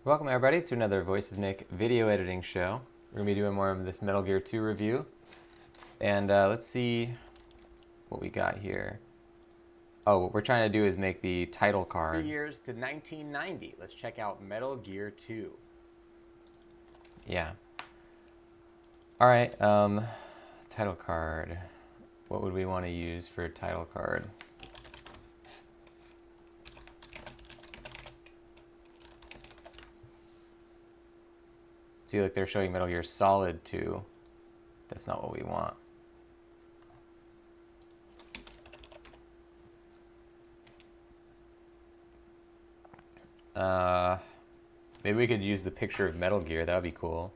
Welcome everybody to another Voice of Nick video editing show. We're going to be doing more of this Metal Gear 2 review. And let's see what we got here. Oh, what we're trying to do is make the title card. 3 years to 1990. Let's check out Metal Gear 2. Yeah. Alright, title card. What would we want to use for a title card? See, like they're showing Metal Gear Solid 2. That's not what we want. Maybe we could use the picture of Metal Gear. That would be cool.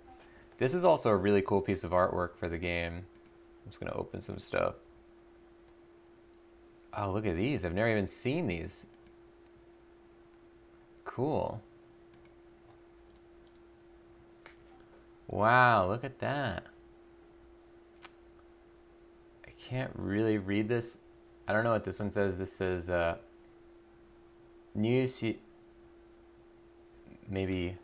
This is also a really cool piece of artwork for the game. I'm just going to open some stuff. Oh, look at these. I've never even seen these. Cool. Wow, look at that. I can't really read this. I don't know what this one says. This says, Nyushi... Maybe...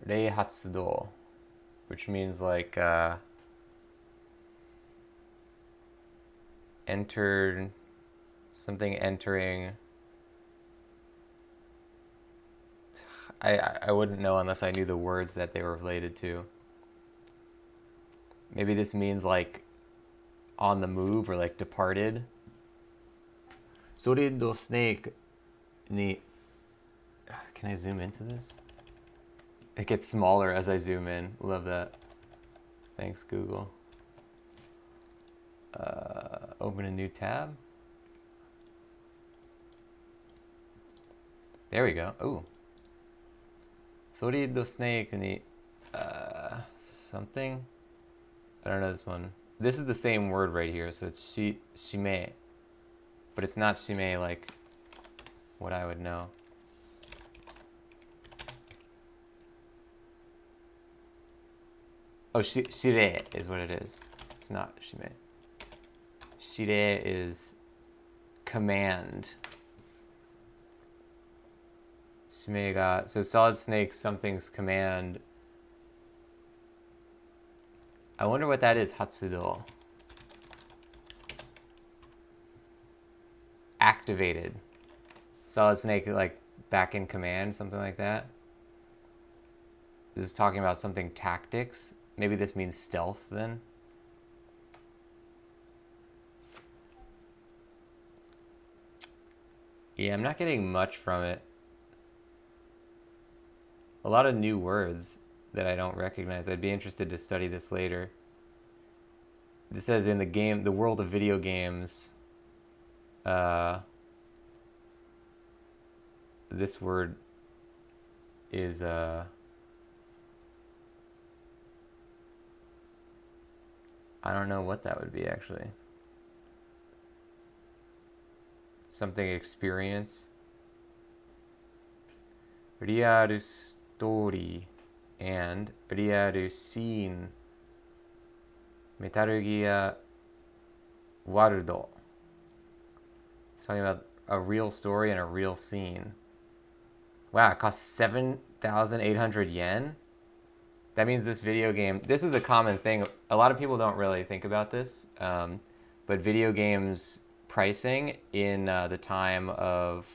Reihatsudo, which means like, entered... Something entering... I wouldn't know unless I knew the words that they were related to. Maybe this means like on the move or like departed. Solid Snake ni... Can I zoom into this? It gets smaller as I zoom in. Love that. Thanks, Google. Open a new tab. There we go. Ooh. Solid Snake ni... something? I don't know this one. This is the same word right here, so it's shime. But it's not shime like what I would know. Oh, shire is what it is. It's not shime. Shire is command. Shime ga... So Solid Snake, something's command. I wonder what that is, Hatsudo. Activated. Solid Snake, like, back in command, something like that. This is talking about something tactics. Maybe this means stealth, then. Yeah, I'm not getting much from it. A lot of new words that I don't recognize. I'd be interested to study this later. This says in the world of video games, this word is, I don't know what that would be actually. Something experience. Real story and real scene. Metal Gear World. Talking about a real story and a real scene. Wow, it costs 7,800 yen? That means this video game... This is a common thing. A lot of people don't really think about this. But video games pricing in the time of...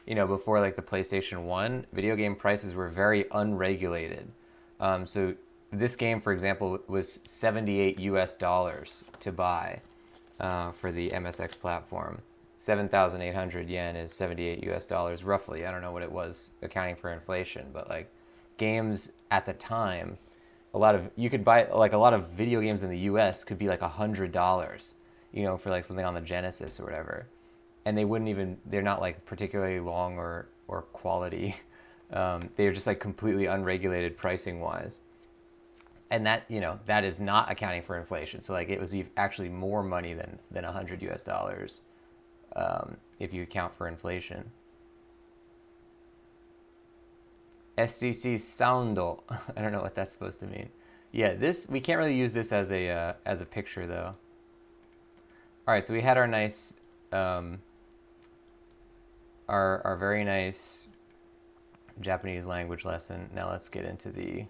You know, before like the PlayStation 1, video game prices were very unregulated. So this game, for example, was $78 US to buy for the MSX platform. 7,800 yen is 78 US, roughly. I don't know what it was accounting for inflation, but like games at the time, you could buy like a lot of video games in the US could be like $100, you know, for like something on the Genesis or whatever. And they're not like particularly long or quality. They're just like completely unregulated pricing wise. And that, you know, that is not accounting for inflation. So like it was actually more money than $100 US, if you account for inflation. SCC Soundo. I don't know what that's supposed to mean. Yeah, we can't really use this as a picture though. All right, so we had our nice our very nice Japanese language lesson. Now let's get into the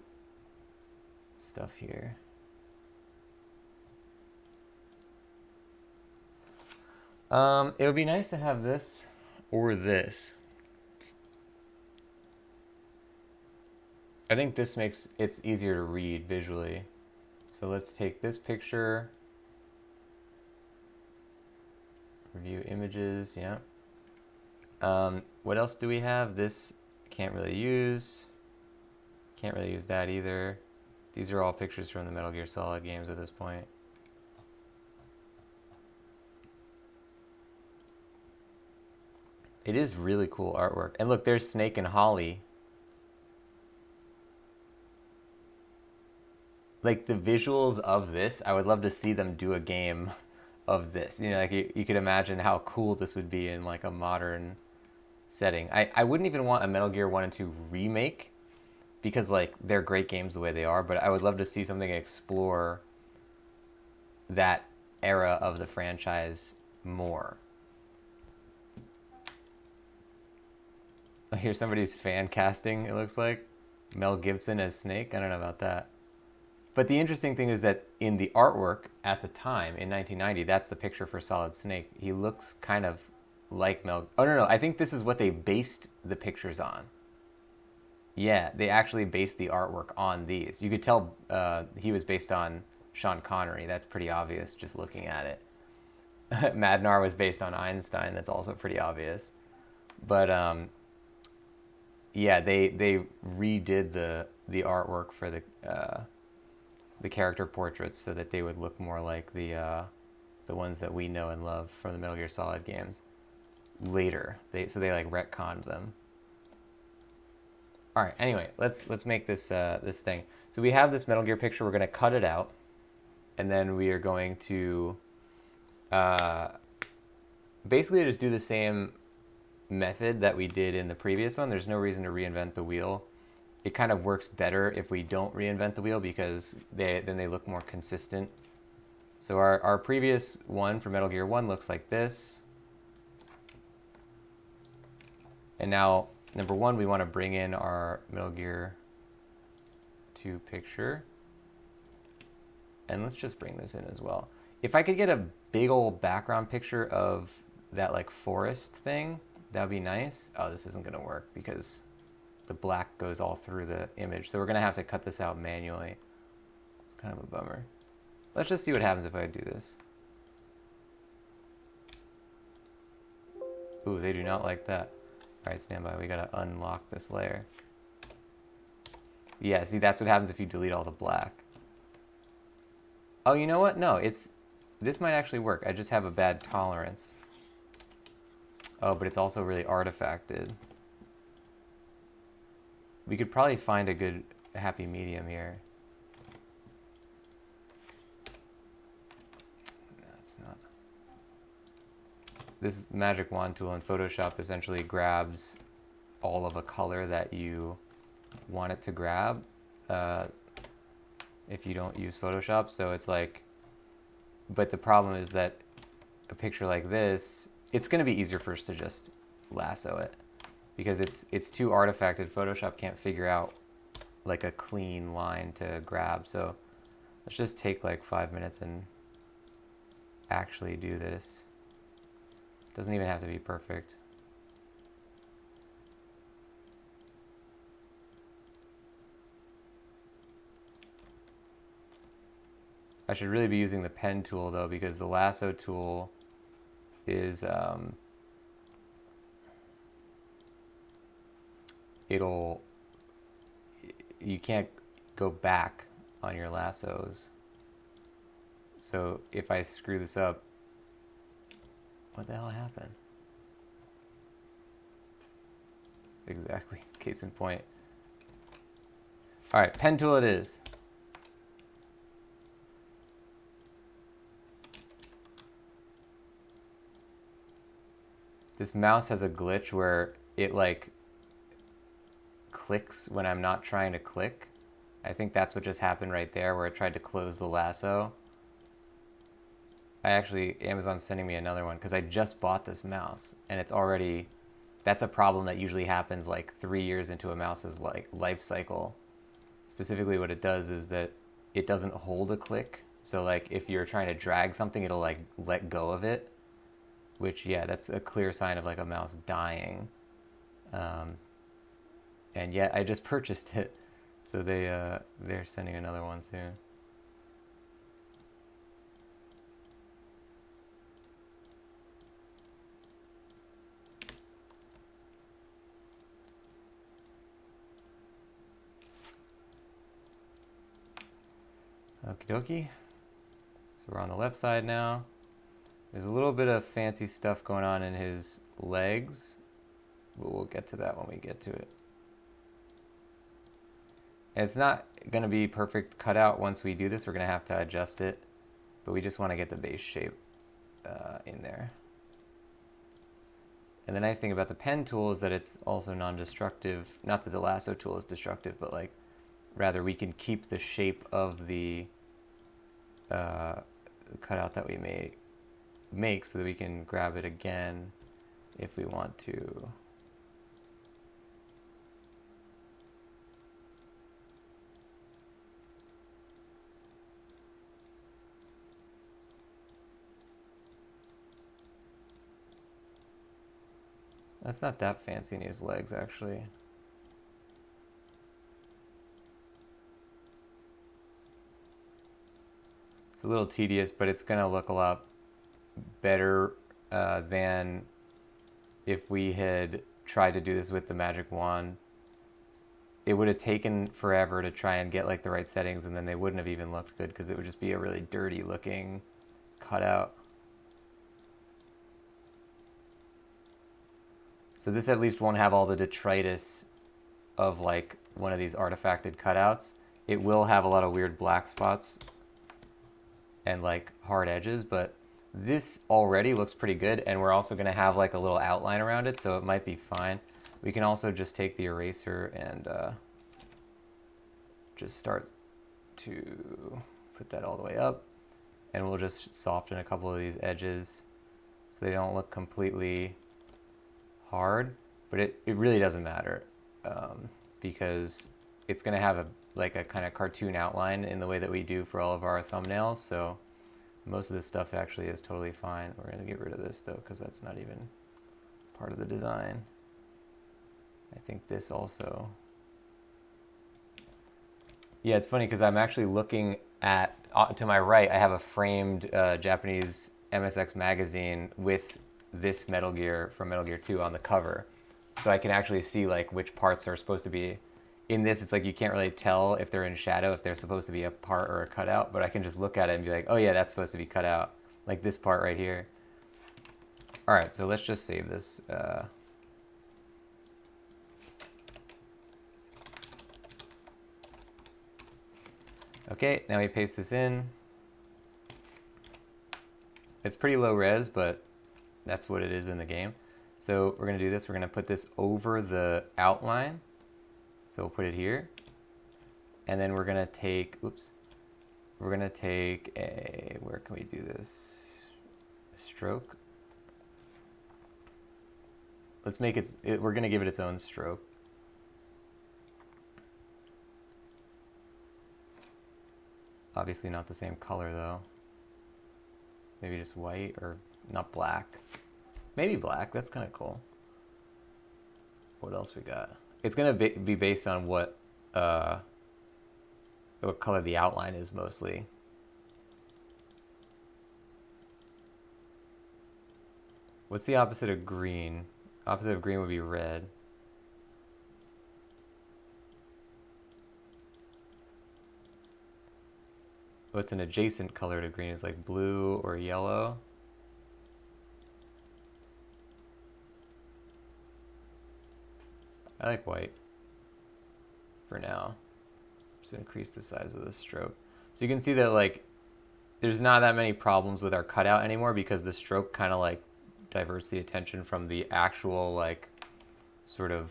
stuff here. It would be nice to have this or this. I think this makes it's easier to read visually. So let's take this picture. Review images, yeah. What else do we have? This can't really use. Can't really use that either. These are all pictures from the Metal Gear Solid games at this point. It is really cool artwork. And look, there's Snake and Holly. Like the visuals of this, I would love to see them do a game of this. You know, like you could imagine how cool this would be in like a modern setting. I wouldn't even want a Metal Gear 1 and 2 remake because like they're great games the way they are, but I would love to see something explore that era of the franchise more. Here's somebody's fan casting, it looks like. Mel Gibson as Snake. I don't know about that. But the interesting thing is that in the artwork at the time, in 1990, that's the picture for Solid Snake. He looks kind of like Mel... Oh, no. I think this is what they based the pictures on. Yeah, they actually based the artwork on these. You could tell he was based on Sean Connery. That's pretty obvious just looking at it. Madnar was based on Einstein. That's also pretty obvious. But... yeah, they redid the artwork for the character portraits so that they would look more like the ones that we know and love from the Metal Gear Solid games later. So they like retconned them. All right. Anyway, let's make this this thing. So we have this Metal Gear picture. We're going to cut it out, and then we are going to basically just do the same method that we did in the previous one. There's no reason to reinvent the wheel. It kind of works better if we don't reinvent the wheel because then they look more consistent. So our previous one for Metal Gear 1 looks like this. And now, number one, we want to bring in our Metal Gear 2 picture. And let's just bring this in as well. If I could get a big old background picture of that like forest thing, that would be nice. Oh, this isn't going to work because the black goes all through the image. So we're going to have to cut this out manually. It's kind of a bummer. Let's just see what happens if I do this. Ooh, they do not like that. All right, stand by. We got to unlock this layer. Yeah, see, that's what happens if you delete all the black. Oh, you know what? No, this might actually work. I just have a bad tolerance. Oh, but it's also really artifacted. We could probably find a good happy medium here. No, it's not. This magic wand tool in Photoshop essentially grabs all of a color that you want it to grab if you don't use Photoshop. So it's like, but the problem is that a picture like this, it's going to be easier for us to just lasso it because it's too artifacted. Photoshop can't figure out like a clean line to grab. So let's just take like 5 minutes and actually do this. Doesn't even have to be perfect. I should really be using the pen tool though, because the lasso tool is you can't go back on your lassos. So if I screw this up, what the hell happened? Exactly, case in point. All right, pen tool it is. This mouse has a glitch where it like clicks when I'm not trying to click. I think that's what just happened right there where it tried to close the lasso. Amazon's sending me another one because I just bought this mouse and it's already that's a problem that usually happens like 3 years into a mouse's like life cycle. Specifically what it does is that it doesn't hold a click. So like if you're trying to drag something, it'll like let go of it, which yeah, that's a clear sign of like a mouse dying. And yet I just purchased it, so they're sending another one soon. Okie dokie. So we're on the left side now. There's a little bit of fancy stuff going on in his legs, but we'll get to that when we get to it. And it's not going to be perfect cutout once we do this. We're going to have to adjust it, but we just want to get the base shape in there. And the nice thing about the pen tool is that it's also non-destructive. Not that the lasso tool is destructive, but like rather we can keep the shape of the cutout that we make so that we can grab it again if we want to. That's not that fancy in his legs, actually. It's a little tedious, but it's going to look a lot better than if we had tried to do this with the magic wand. It would have taken forever to try and get like the right settings, and then they wouldn't have even looked good because it would just be a really dirty looking cutout. So this at least won't have all the detritus of like one of these artifacted cutouts. It will have a lot of weird black spots and like hard edges, but this already looks pretty good, and we're also going to have like a little outline around it, so it might be fine. We can also just take the eraser and just start to put that all the way up, and we'll just soften a couple of these edges so they don't look completely hard, but it really doesn't matter because it's going to have a kind of cartoon outline in the way that we do for all of our thumbnails, so most of this stuff actually is totally fine. We're going to get rid of this though because that's not even part of the design. I think this also. Yeah, it's funny because I'm actually looking at, to my right, I have a framed Japanese MSX magazine with this Metal Gear from Metal Gear 2 on the cover. So I can actually see like which parts are supposed to be. In this, it's like you can't really tell if they're in shadow, if they're supposed to be a part or a cutout, but I can just look at it and be like, oh yeah, that's supposed to be cut out. Like this part right here. All right, so let's just save this. Okay, now we paste this in. It's pretty low res, but that's what it is in the game. So we're going to do this. We're going to put this over the outline. So we'll put it here. And then we're going to take, we're going to take a, where can we do this? A stroke. Let's make it, we're going to give it its own stroke. Obviously not the same color though. Maybe just white, or not black. Maybe black, that's kind of cool. What else we got? It's gonna be based on what color the outline is mostly. What's the opposite of green? Opposite of green would be red. What's an adjacent color to green is like blue or yellow. I like white for now. Just increase the size of the stroke. So you can see that like there's not that many problems with our cutout anymore because the stroke kind of like diverts the attention from the actual like sort of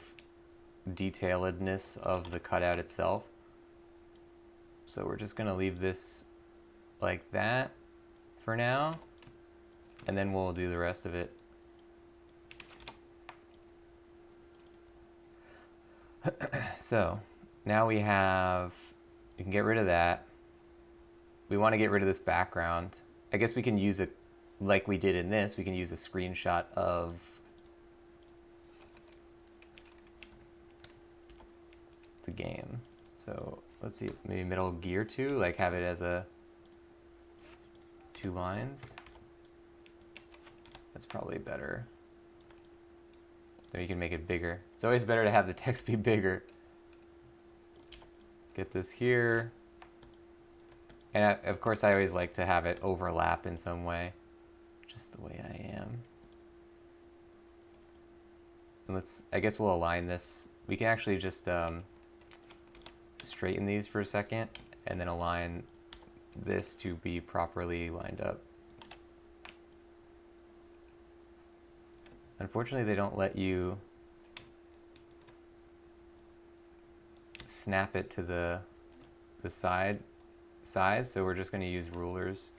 detailedness of the cutout itself. So we're just gonna leave this like that for now, and then we'll do the rest of it. So now we can get rid of that. We want to get rid of this background. I guess we can use it like we did in this. We can use a screenshot of the game. So let's see, maybe Metal Gear 2, like have it as a 2 lines. That's probably better. Then you can make it bigger. It's always better to have the text be bigger. Get this here. And of course I always like to have it overlap in some way. Just the way I am. And I guess we'll align this. We can actually just straighten these for a second and then align this to be properly lined up. Unfortunately, they don't let you snap it to the side size, so we're just going to use rulers.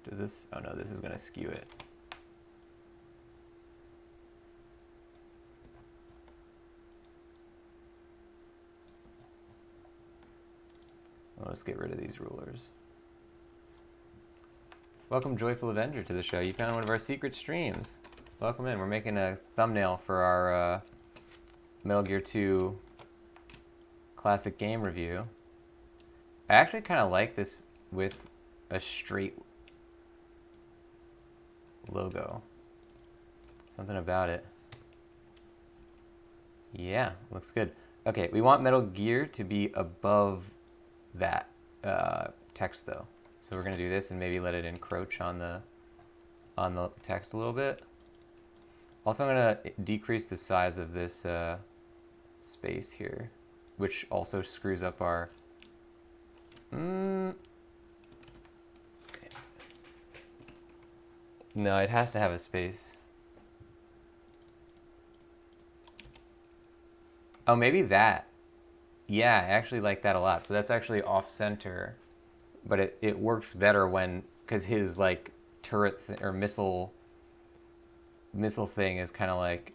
Does this? Oh no, this is going to skew it. Well, let's get rid of these rulers. Welcome, Joyful Avenger, to the show. You found one of our secret streams. Welcome in. We're making a thumbnail for our Metal Gear 2 classic game review. I actually kind of like this with a straight logo. Something about it. Yeah, looks good. Okay, we want Metal Gear to be above that text though. So we're gonna do this and maybe let it encroach on the text a little bit. Also, I'm gonna decrease the size of this space here, which also screws up our. No, it has to have a space. Oh, maybe that. Yeah, I actually like that a lot. So that's actually off center. But it works better when, because his like turret or missile thing is kind of like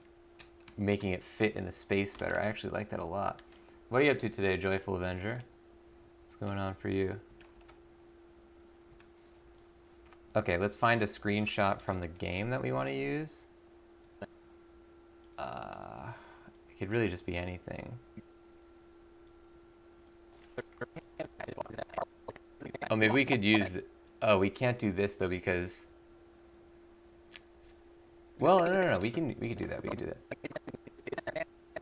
making it fit in the space better. I actually like that a lot. What are you up to today, Joyful Avenger? What's going on for you? Okay, let's find a screenshot from the game that we want to use. It could really just be anything. Oh, maybe we could use. Oh, we can't do this though because. Well, no. We can do that. We can do that.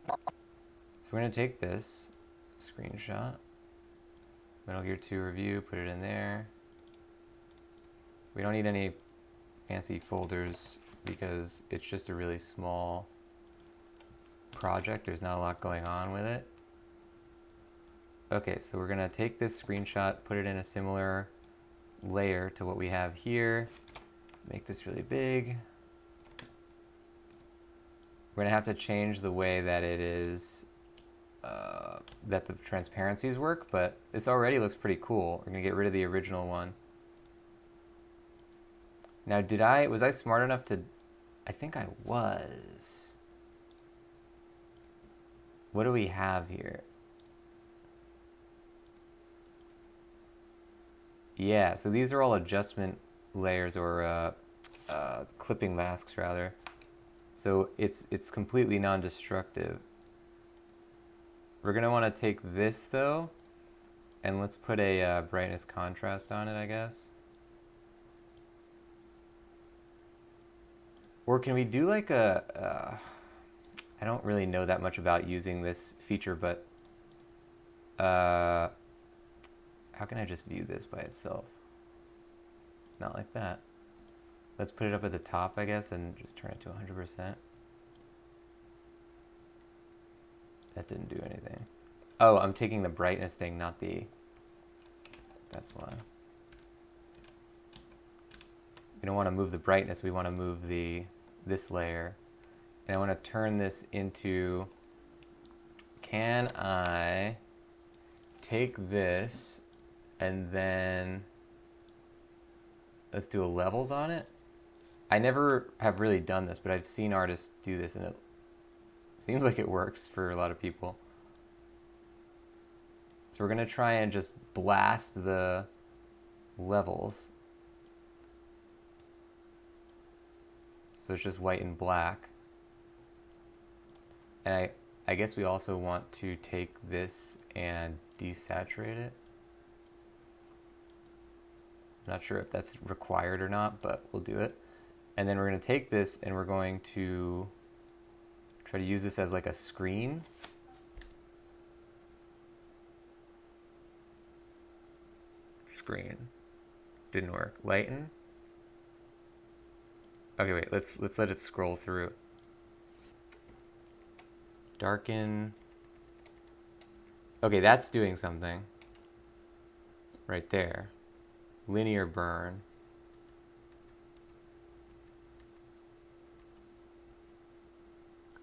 So we're gonna take this screenshot, Metal Gear 2 review, put it in there. We don't need any fancy folders because it's just a really small project. There's not a lot going on with it. Okay, so we're gonna take this screenshot, put it in a similar layer to what we have here, make this really big. We're gonna have to change the way that it is, that the transparencies work, but this already looks pretty cool. We're gonna get rid of the original one. Now, was I smart enough to, I think I was. What do we have here? Yeah, so these are all adjustment layers or clipping masks rather. So it's completely non-destructive. We're gonna want to take this though, and let's put a brightness contrast on it, I guess. Or can we do like a? I don't really know that much about using this feature, but how can I just view this by itself? Not like that. Let's put it up at the top, I guess, and just turn it to 100%. That didn't do anything. Oh, I'm taking the brightness thing, not the... That's why. We don't want to move the brightness, we want to move this layer. And I want to turn this into... Can I take this and then let's do a levels on it? I never have really done this, but I've seen artists do this and Seems like it works for a lot of people. So we're gonna try and just blast the levels. So it's just white and black. And I guess we also want to take this and desaturate it. I'm not sure if that's required or not, but we'll do it. And then we're going to take this and we're going to try to use this as like a screen. Screen. Didn't work. Lighten. Okay, wait, let's let it scroll through. Darken. Okay, that's doing something. Right there. Linear burn.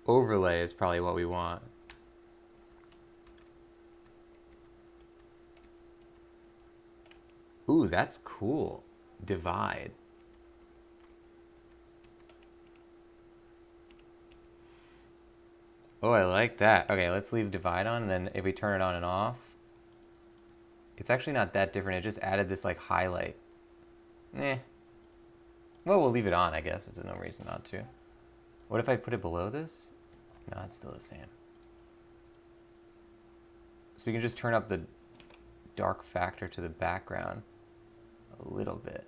Overlay is probably what we want. Ooh, that's cool. Divide. Oh, I like that. Okay, let's leave divide on, and then if we turn it on and off, it's actually not that different. It just added this like highlight. Eh. Well, we'll leave it on, I guess. There's no reason not to. What if I put it below this? No, it's still the same. So we can just turn up the dark factor to the background a little bit.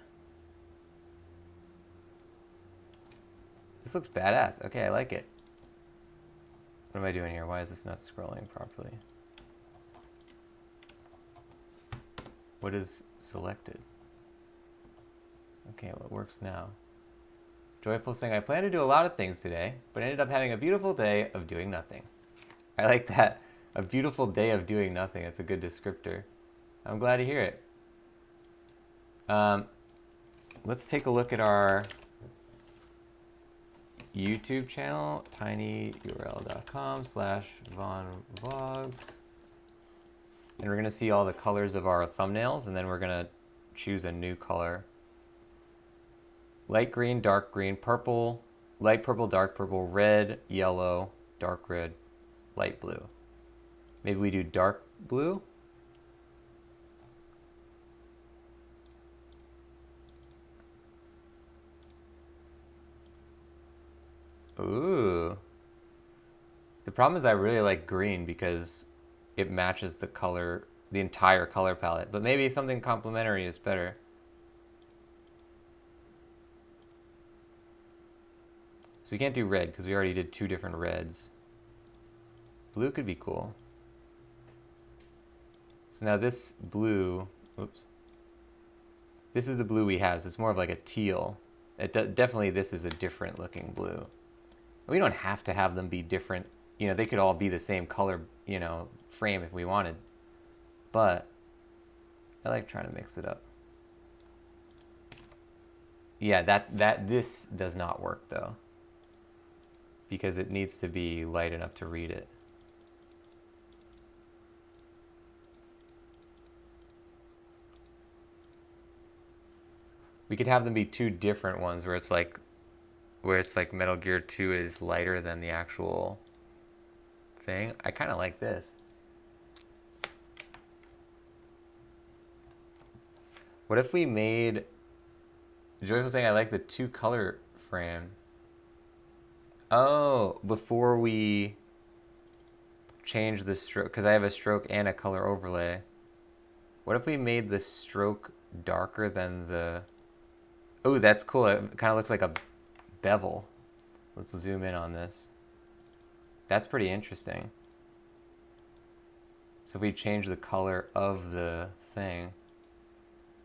This looks badass. Okay, I like it. What am I doing here? Why is this not scrolling properly? What is selected? Okay, well, it works now. Joyful saying, I plan to do a lot of things today, but ended up having a beautiful day of doing nothing. I like that. A beautiful day of doing nothing. It's a good descriptor. I'm glad to hear it. Let's take a look at our YouTube channel, tinyurl.com/vonvlogs. And we're going to see all the colors of our thumbnails, and then we're going to choose a new color. Light green, dark green, purple, light purple, dark purple, red, yellow, dark red, light blue. Maybe we do dark blue? Ooh. The problem is I really like green because it matches the color, the entire color palette. But maybe something complementary is better. So we can't do red because we already did 2 different reds. Blue could be cool. So now this blue, oops. This is the blue we have, so it's more of like a teal. Definitely this is a different looking blue. We don't have to have them be different. You know, they could all be the same color, you know, frame if we wanted. But I like trying to mix it up. Yeah, this does not work though, because it needs to be light enough to read it. We could have them be 2 different ones where it's like Metal Gear 2 is lighter than the actual thing. I kind of like this. What if we made... Joyful saying I like the 2 color frame. Oh, before we change the stroke, because I have a stroke and a color overlay. What if we made the stroke darker than the... Oh, that's cool. It kind of looks like a bevel. Let's zoom in on this. That's pretty interesting. So if we change the color of the thing,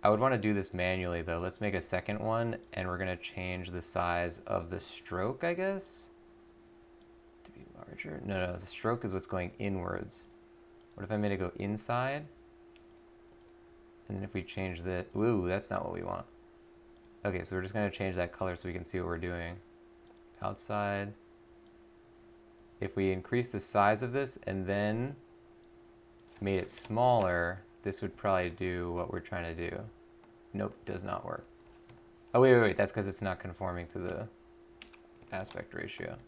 I would want to do this manually though. Let's make a second one, and we're going to change the size of the stroke, I guess, to be larger. No, the stroke is what's going inwards. What if I made it go inside? And then if we change the... Ooh, that's not what we want. Okay, so we're just going to change that color so we can see what we're doing. Outside. If we increase the size of this and then made it smaller, this would probably do what we're trying to do. Nope, does not work. Oh, wait. That's because it's not conforming to the aspect ratio.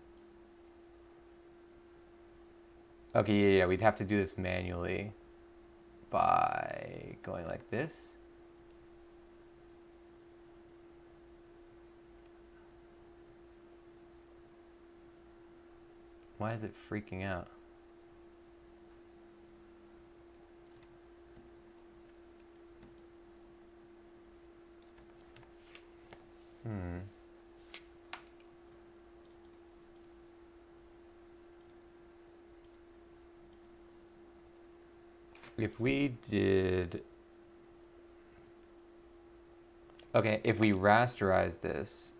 Okay, yeah, we'd have to do this manually by going like this. Why is it freaking out? If we did... Okay, if we rasterize this...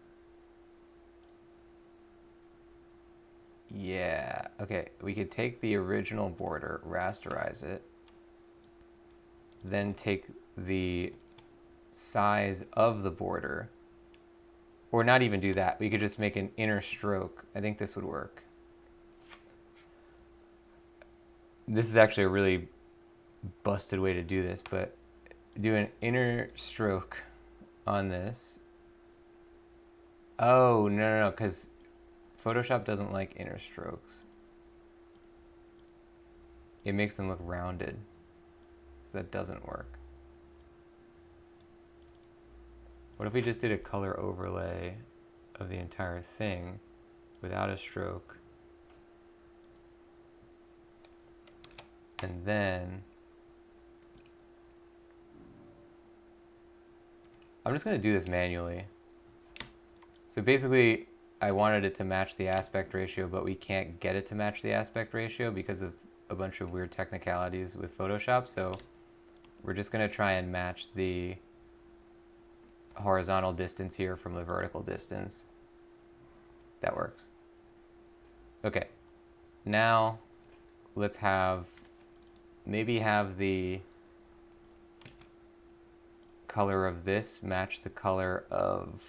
Yeah, okay, we could take the original border, rasterize it, then take the size of the border, or not even do that. We could just make an inner stroke. I think this would work. This is actually a really busted way to do this, but do an inner stroke on this. Oh, no, because Photoshop doesn't like inner strokes. It makes them look rounded, so that doesn't work. What if we just did a color overlay of the entire thing without a stroke? And then I'm just going to do this manually. So basically, I wanted it to match the aspect ratio, but we can't get it to match the aspect ratio because of a bunch of weird technicalities with Photoshop. So we're just going to try and match the horizontal distance here from the vertical distance. That works. Okay, now let's maybe have the color of this match the color of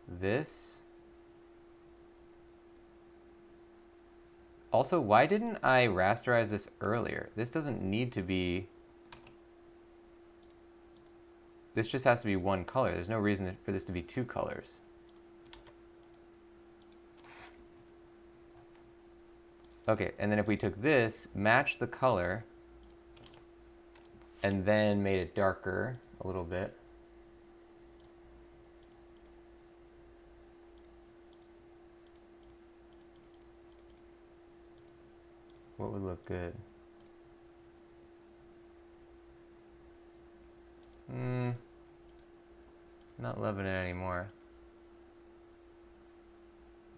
this. Also, why didn't I rasterize this earlier? This doesn't need to be... This just has to be one color. There's no reason for this to be two colors. Okay, and then if we took this, matched the color, and then made it darker a little bit. What would look good? Not loving it anymore.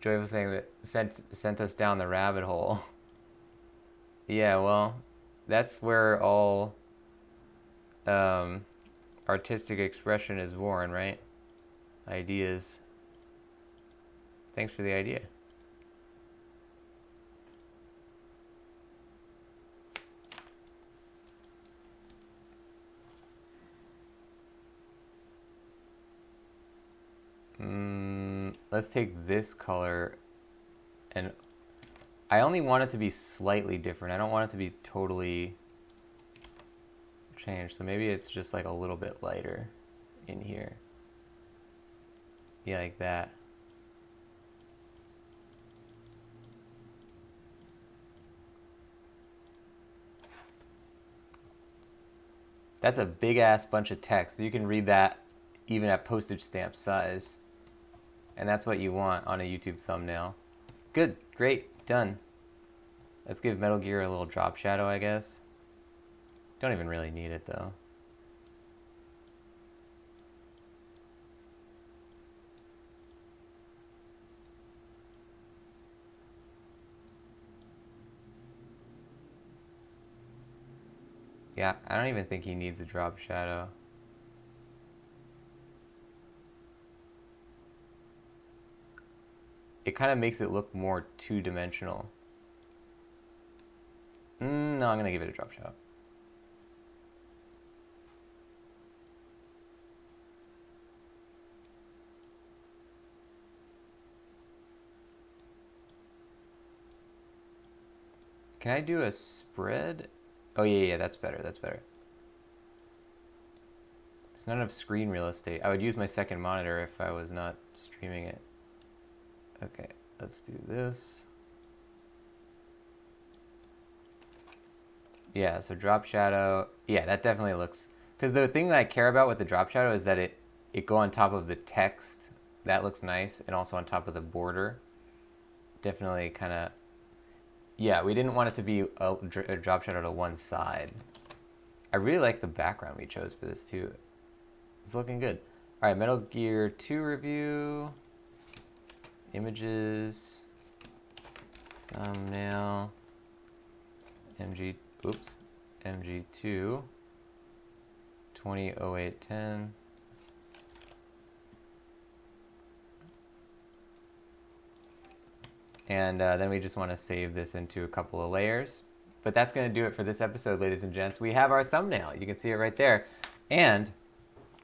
Joyful thing that sent us down the rabbit hole. Yeah, well, that's where all artistic expression is born, right? Ideas. Thanks for the idea. Let's take this color, and I only want it to be slightly different. I don't want it to be totally changed. So maybe it's just like a little bit lighter in here. Yeah, like that. That's a big ass bunch of text. You can read that even at postage stamp size. And that's what you want on a YouTube thumbnail. Good, great, done. Let's give Metal Gear a little drop shadow, I guess. Don't even really need it though. Yeah, I don't even think he needs a drop shadow. It kind of makes it look more two-dimensional. No, I'm gonna give it a drop shadow. Can I do a spread? Oh yeah, that's better, that's better. There's not enough screen real estate. I would use my second monitor if I was not streaming it. Okay, let's do this. Yeah, so drop shadow. Yeah, that definitely looks. Because the thing that I care about with the drop shadow is that it go on top of the text. That looks nice, and also on top of the border. Definitely kind of. Yeah, we didn't want it to be a drop shadow to one side. I really like the background we chose for this too. It's looking good. All right, Metal Gear 2 review. Images. Thumbnail. MG2 200810. And then we just want to save this into a couple of layers. But that's going to do it for this episode, ladies and gents. We have our thumbnail. You can see it right there. And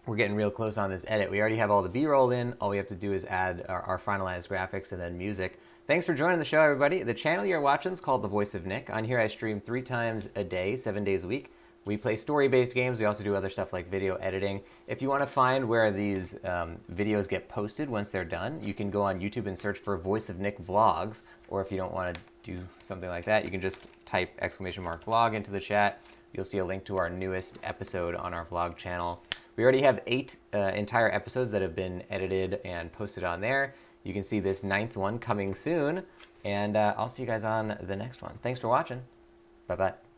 we're getting real close on this edit. We already have all the B-roll in. All we have to do is add our finalized graphics and then music. Thanks for joining the show, everybody. The channel you're watching is called The Voice of Nick. On here, I stream 3 times a day, 7 days a week. We play story-based games. We also do other stuff like video editing. If you want to find where these videos get posted once they're done, you can go on YouTube and search for Voice of Nick Vlogs. Or if you don't want to do something like that, you can just type !vlog into the chat. You'll see a link to our newest episode on our vlog channel. We already have 8 entire episodes that have been edited and posted on there. You can see this 9th one coming soon, and I'll see you guys on the next one. Thanks for watching. Bye-bye.